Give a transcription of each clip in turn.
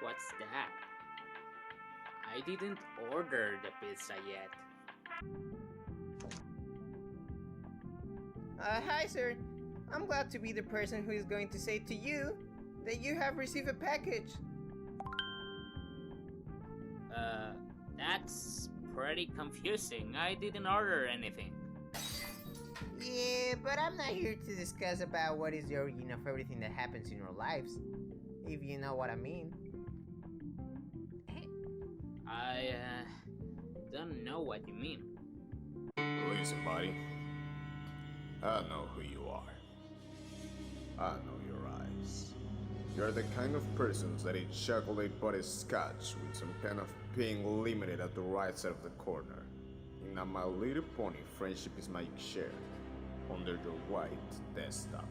What's that? I didn't order the pizza yet. Hi sir. I'm glad to be the person who is going to say to you that you have received a package. That's pretty confusing. I didn't order anything. Yeah, but I'm not here to discuss about what is the origin of everything that happens in your lives, if you know what I mean. I don't know what you mean. Listen, buddy. I know who you are. I know your eyes. You're the kind of persons that eat chocolate butterscotch with some kind of being limited at the right side of the corner. In a My Little Pony Friendship is Magic Share, under your white desktop.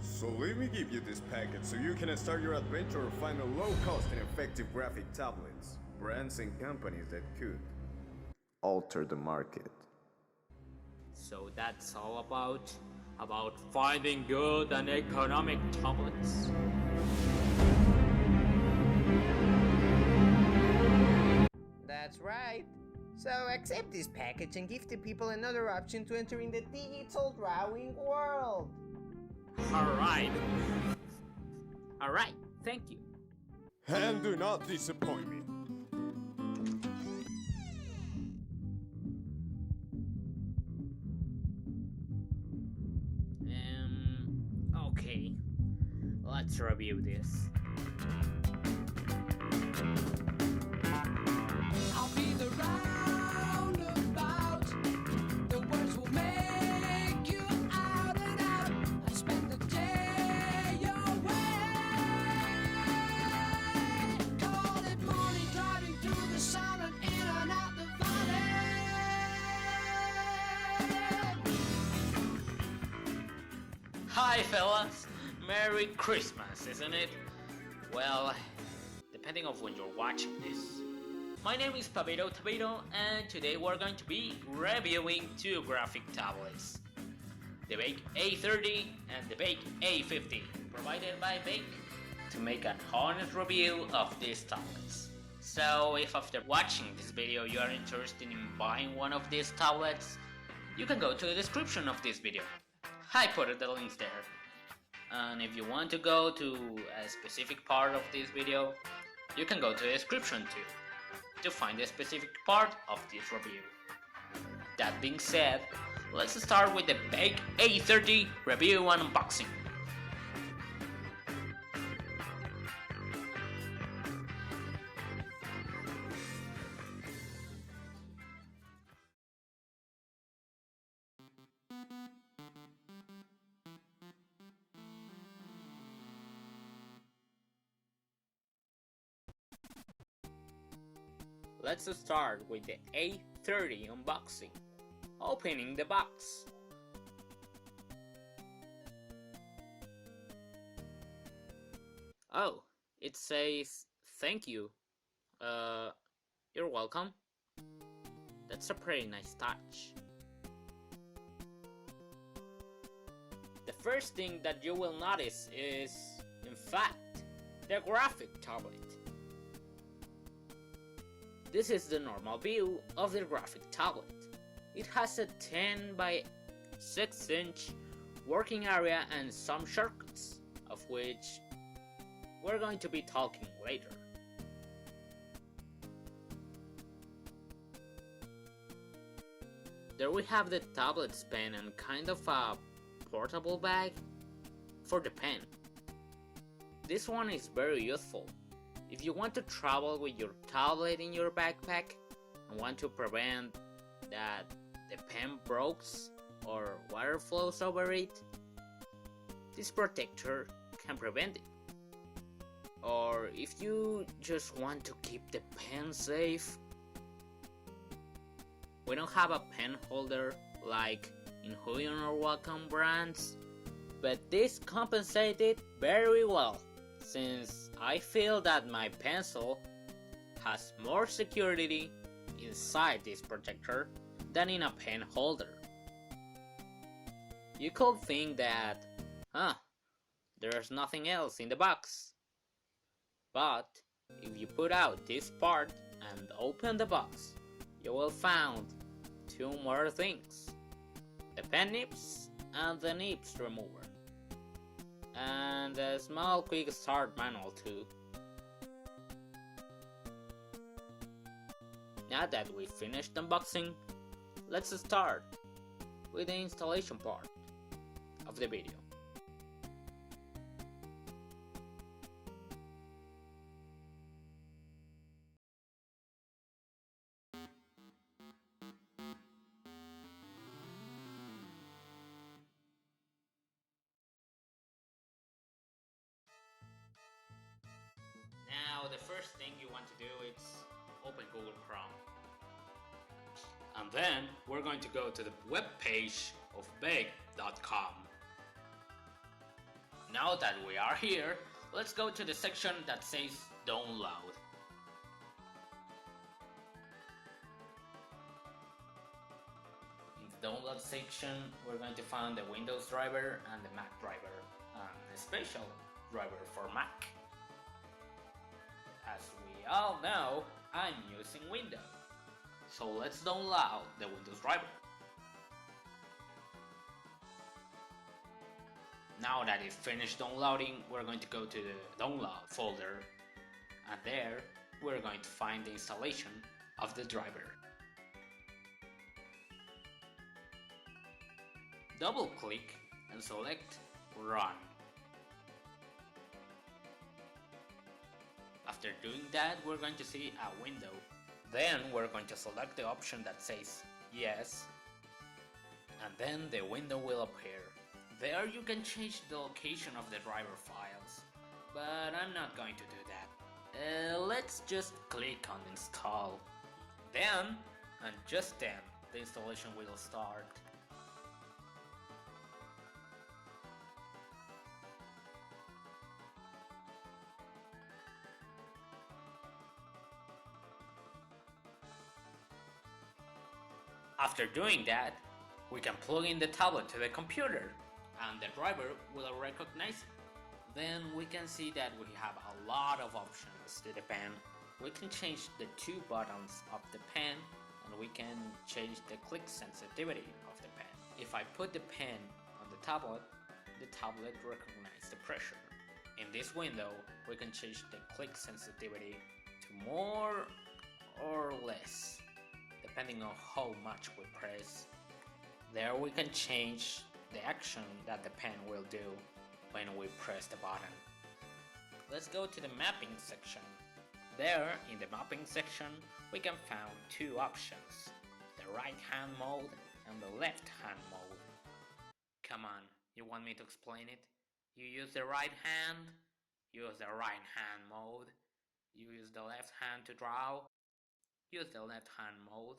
So let me give you this package so you can start your adventure of finding low-cost and effective graphic tablets, brands and companies that could alter the market. So that's all about finding good and economic tablets. That's right. So accept this package and give the people another option to enter in the digital drawing world. Alright, thank you. And do not disappoint me. Okay, let's review this. I'll be the roundabout. The words will make you out and out. I spend the day away. Call it morning, driving through the sun and in and out the valley. Hi fellas, Merry Christmas, isn't it? Well, depending on when you're watching this. My name is Pavito Tavito, and today we're going to be reviewing two graphic tablets. The VEIKK A30 and the VEIKK A50, provided by VEIKK, to make an honest review of these tablets. So if after watching this video you are interested in buying one of these tablets, you can go to the description of this video. I put the links there. And if you want to go to a specific part of this video, you can go to the description too, to find the specific part of this review. That being said, let's start with the VEIKK A30 review and unboxing. Let's start with the A30 unboxing. Opening the box. Oh, it says thank you. You're welcome. That's a pretty nice touch. The first thing that you will notice is, in fact, the graphic tablet. This is the normal view of the graphic tablet. It has a 10 by 6 inch working area and some shortcuts, of which we're going to be talking later. There we have the tablet's pen and kind of a portable bag for the pen. This one is very useful. If you want to travel with your tablet in your backpack and want to prevent that the pen breaks or water flows over it, this protector can prevent it. Or if you just want to keep the pen safe, we don't have a pen holder like in Huion or Wacom brands, but this compensated very well, since I feel that my pencil has more security inside this protector than in a pen holder. You could think that, there's nothing else in the box. But if you put out this part and open the box, you will find two more things: the pen nibs and the nibs remover, and a small quick start manual too. Now that we finished unboxing, let's start with the installation part of the video. Now the first thing you want to do is open Google Chrome. And then we're going to go to the web page of VEIKK.com. Now that we are here, let's go to the section that says download. In the download section, we're going to find the Windows driver and the Mac driver, and a special driver for Mac. As we all know, I'm using Windows. So let's download the Windows driver. Now that it's finished downloading, we're going to go to the download folder, and there we're going to find the installation of the driver. Double click and select Run. After doing that, we're going to see a window. Then we're going to select the option that says Yes, and then the window will appear. There you can change the location of the driver files, but I'm not going to do that. Let's just click on Install. Then, and just then, the installation will start. After doing that, we can plug in the tablet to the computer, and the driver will recognize it. Then we can see that we have a lot of options to the pen. We can change the two buttons of the pen, and we can change the click sensitivity of the pen. If I put the pen on the tablet recognizes the pressure. In this window, we can change the click sensitivity to more or less, depending on how much we press. There we can change the action that the pen will do when we press the button. Let's go to the mapping section. There, in the mapping section, we can find two options: the right hand mode and the left hand mode. Come on, you want me to explain it? You use the right hand, use the right hand mode. You use the left hand to draw, use the left hand mode.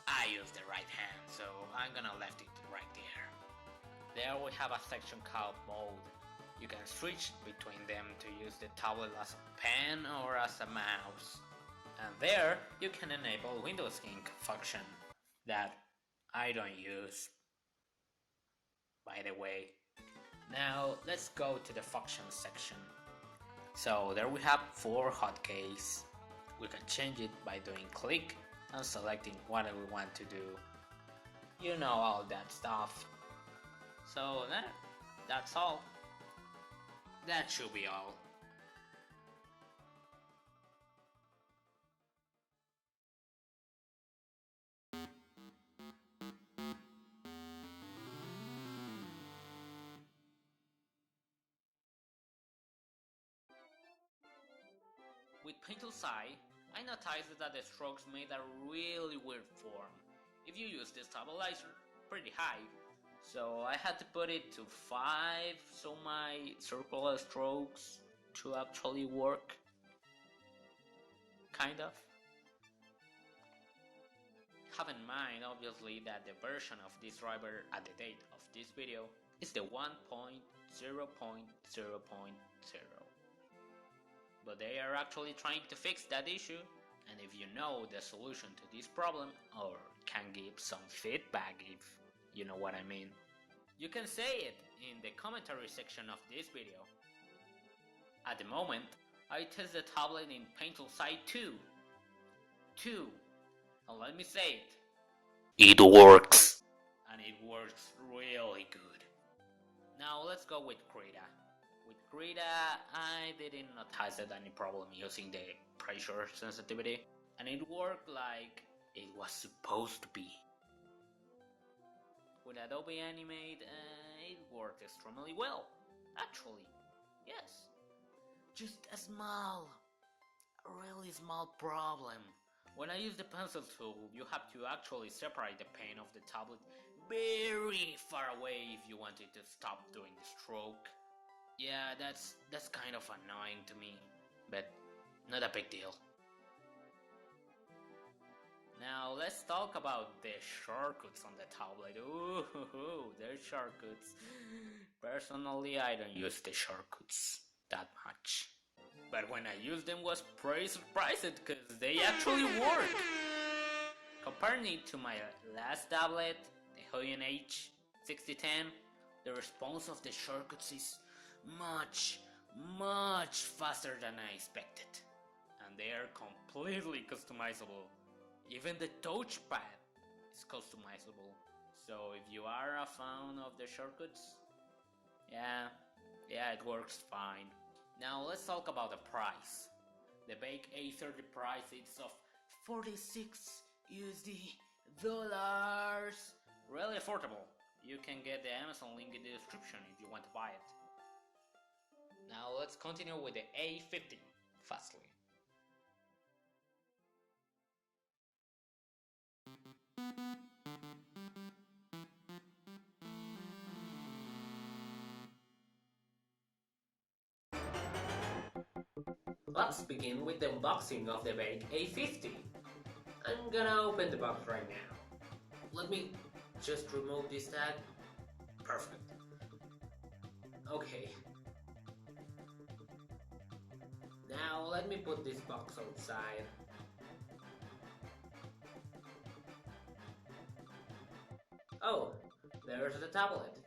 I use the right hand, so I'm gonna left it right there. There we have a section called mode. You can switch between them to use the tablet as a pen or as a mouse. And there you can enable Windows Ink function that I don't use, by the way. Now let's go to the functions section. So there we have 4 hotkeys. We can change it by doing click and selecting what we want to do. You know all that stuff. So that's all. That should be all. With Painter's Eye, I noticed that the strokes made a really weird form. If you use the stabilizer pretty high, so I had to put it to 5 so my circular strokes to actually work. Kind of. Have in mind obviously that the version of this driver at the date of this video is the 1.0.0.0. But they are actually trying to fix that issue, and if you know the solution to this problem, or can give some feedback if you know what I mean, you can say it in the commentary section of this video. At the moment, I test the tablet in Painful Side 2. And let me say it works! And it works really good. Now let's go with Krita. With Krita, I didn't notice any problem using the pressure sensitivity, and it worked like it was supposed to be. With Adobe Animate, it worked extremely well. Actually, yes. Just a really small problem. When I use the pencil tool, you have to actually separate the pen of the tablet very far away if you wanted to stop doing the stroke. Yeah, that's kind of annoying to me, but not a big deal. Now let's talk about the shortcuts on the tablet. Ooh, there's shortcuts. Personally, I don't use the shortcuts that much. But when I use them was pretty surprised because they actually work. Comparing it to my last tablet, the Huion H6010, the response of the shortcuts is much faster than I expected. And they are completely customizable. Even the touchpad is customizable. So if you are a fan of the shortcuts, yeah, it works fine. Now let's talk about the price. The VEIKK A30 price is of 46 USD dollars. Really affordable. You can get the Amazon link in the description if you want to buy it. Now let's continue with the A50 fastly. Let's begin with the unboxing of the VEIKK A50. I'm gonna open the box right now. Let me just remove this tag. Perfect. Okay. Now let me put this box outside. Oh, there's the tablet.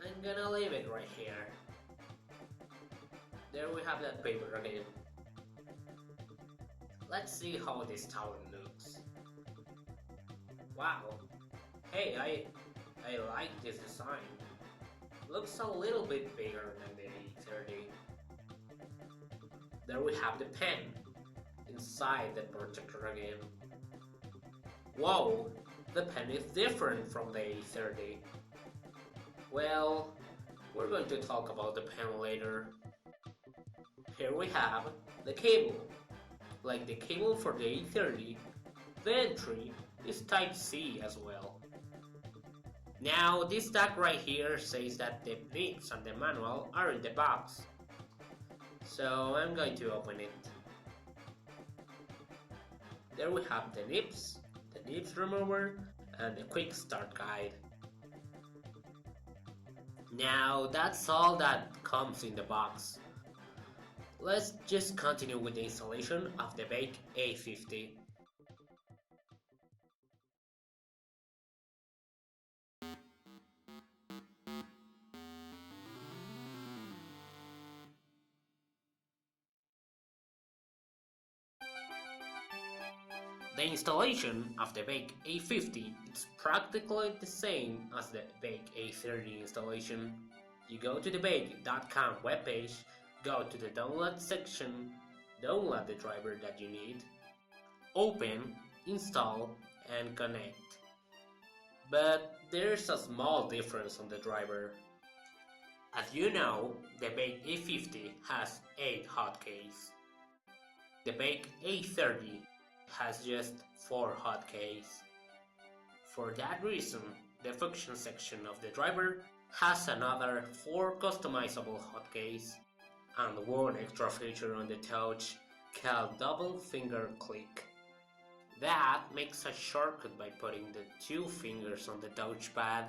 I'm gonna leave it right here. There we have that paper again. Let's see how this tablet looks. Wow. Hey, I like this design. Looks a little bit bigger than the A30. There we have the pen inside the protector again. Whoa, the pen is different from the A30. Well, we're going to talk about the pen later. Here we have the cable. Like the cable for the A30, the entry is Type-C as well. Now this tag right here says that the nibs and the manual are in the box. So I'm going to open it. There we have the nibs remover, and the quick start guide. Now that's all that comes in the box. Let's just continue with the installation of the VEIKK A50. The installation of the VEIKK A50 is practically the same as the VEIKK A30 installation. You go to the VEIKK.com webpage, go to the download section, download the driver that you need, open, install, and connect. But there's a small difference on the driver. As you know, the VEIKK A50 has 8 hotkeys. The VEIKK A30 has just 4 hotkeys. For that reason, the function section of the driver has another 4 customizable hotkeys and one extra feature on the touch called double finger click. That makes a shortcut by putting the 2 fingers on the touchpad.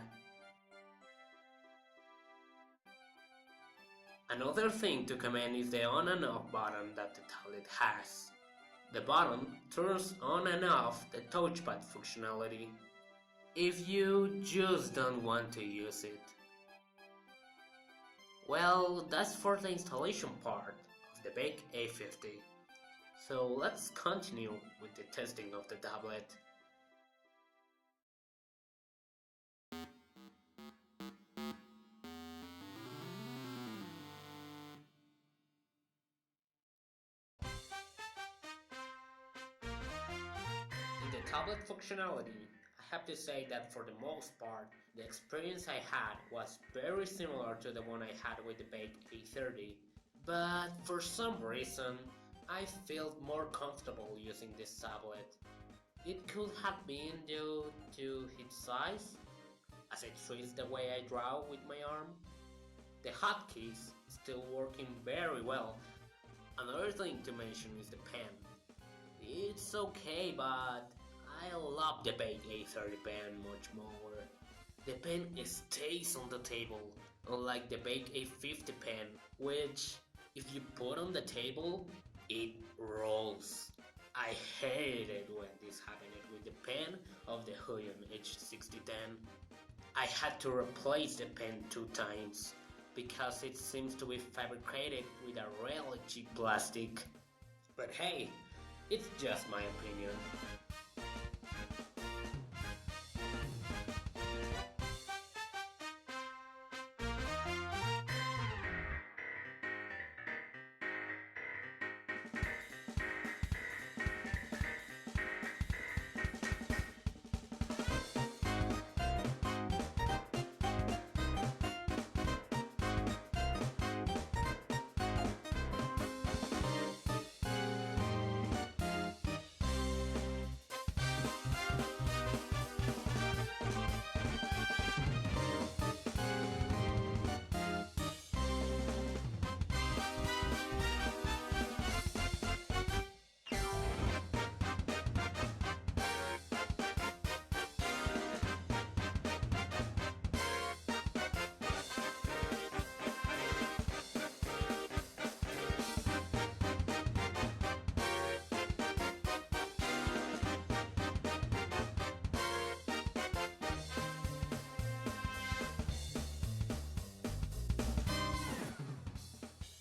Another thing to comment is the on and off button that the tablet has. The button turns on and off the touchpad functionality if you just don't want to use it. Well, that's for the installation part of the VEIKK A50. So let's continue with the testing of the tablet. In the tablet functionality, I have to say that for the most part, the experience I had was very similar to the one I had with the VEIKK A30, but for some reason, I felt more comfortable using this tablet. It could have been due to its size, as it fits the way I draw with my arm. The hotkeys still working very well. Another thing to mention is the pen. It's okay, but I love the VEIKK A30 pen much more. The pen stays on the table, unlike the VEIKK A50 pen, which, if you put on the table, it rolls. I hated when this happened with the pen of the Huion H6010. I had to replace the pen 2 times because it seems to be fabricated with a really cheap plastic. But hey, it's just my opinion.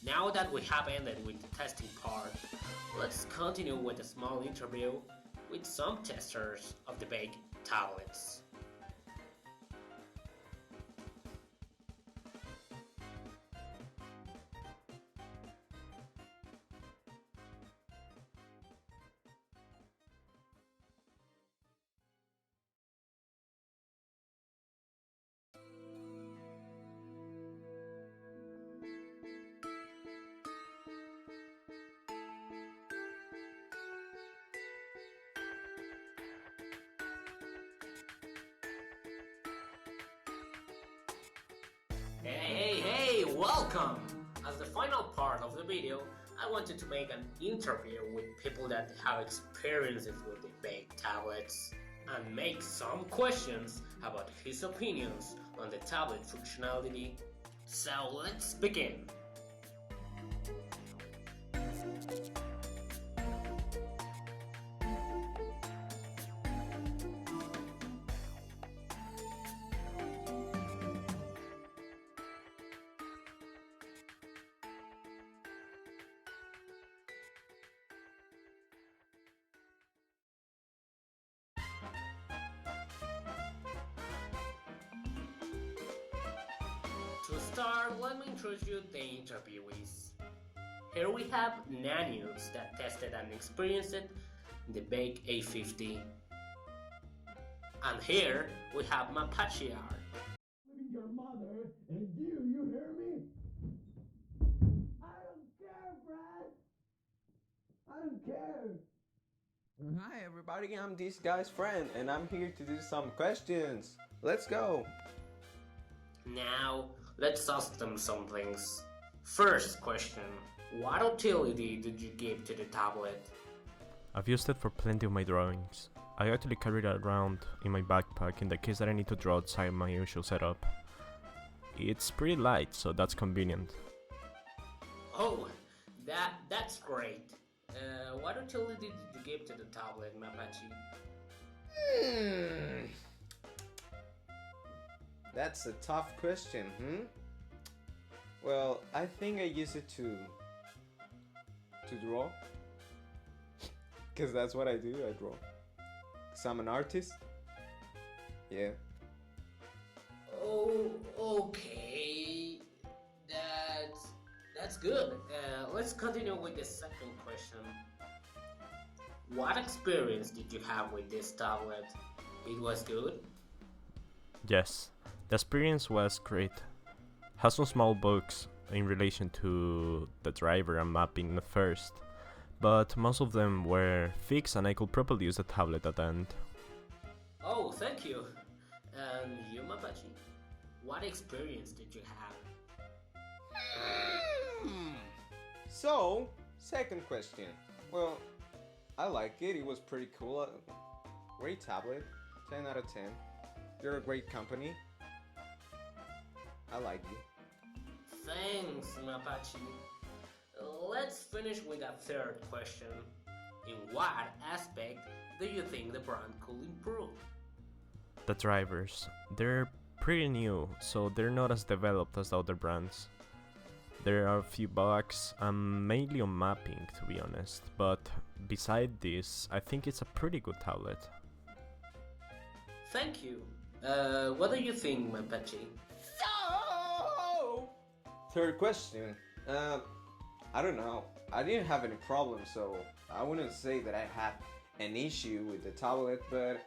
Now that we have ended with the testing part, let's continue with a small interview with some testers of the VEIKK tablets. Hey, welcome! As the final part of the video, I wanted to make an interview with people that have experiences with the VEIKK tablets and make some questions about his opinions on the tablet functionality. So let's begin! To start, let me introduce the interviewees. Here we have Nanius that tested and experienced the VEIKK A50. And here we have Mapachiar. Your mother and you hear me? I don't care, Brad. I don't care. Hi everybody, I'm this guy's friend and I'm here to do some questions. Let's go! Now, let's ask them some things. First question, what utility did you give to the tablet? I've used it for plenty of my drawings. I actually carry it around in my backpack in the case that I need to draw outside my usual setup. It's pretty light, so that's convenient. Oh, that's great. What utility did you give to the tablet, Mapachi? That's a tough question, Well, I think I use it to draw. Cause that's what I do, I draw. Cause I'm an artist. Yeah. Oh, okay. That's good. Let's continue with the second question. What experience did you have with this tablet? It was good? Yes, the experience was great. Has some small bugs in relation to the driver and mapping at first, but most of them were fixed and I could properly use the tablet at the end. Oh, thank you. And you, Mapachi? What experience did you have? So, second question. Well, I like it. It was pretty cool. Great tablet. 10 out of 10. You're a great company. I like you. Thanks, Mapachi. Let's finish with a third question. In what aspect do you think the brand could improve? The drivers, they're pretty new, so they're not as developed as the other brands. There are a few bugs, mainly on mapping to be honest, but beside this, I think it's a pretty good tablet. Thank you. What do you think, Mapachi? So, third question. I don't know. I didn't have any problems, so I wouldn't say that I had an issue with the tablet, but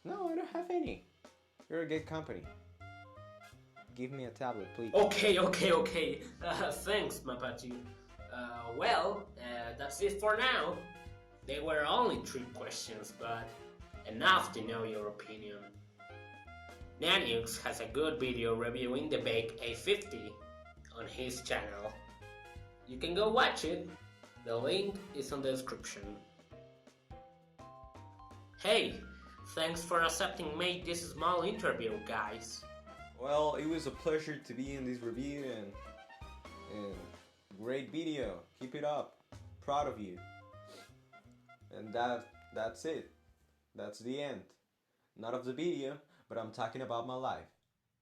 no, I don't have any. You're a good company. Give me a tablet, please. Okay. Thanks, Mapachi. That's it for now. They were only 3 questions, but enough to know your opinion. Naniux has a good video reviewing the VEIKK A50 on his channel. You can go watch it. The link is on the description. Hey, thanks for accepting me this small interview, guys. Well, it was a pleasure to be in this review and great video. Keep it up. Proud of you. And that's it. That's the end. Not of the video, but I'm talking about my life.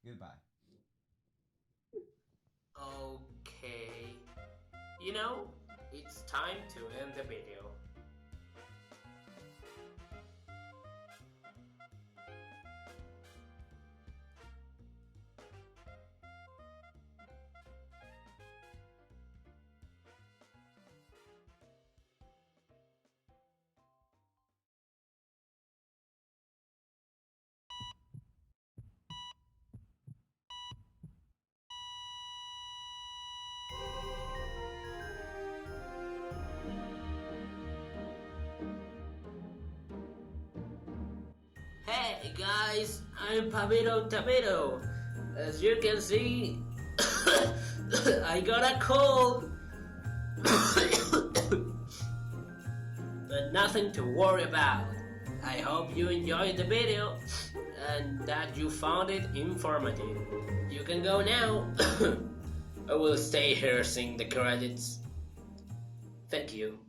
Goodbye. Okay. You know, it's time to end the video. Hey guys, I'm Pavito Tavito. As you can see, I got a cold. But nothing to worry about. I hope you enjoyed the video and that you found it informative. You can go now. I will stay here seeing the credits. Thank you.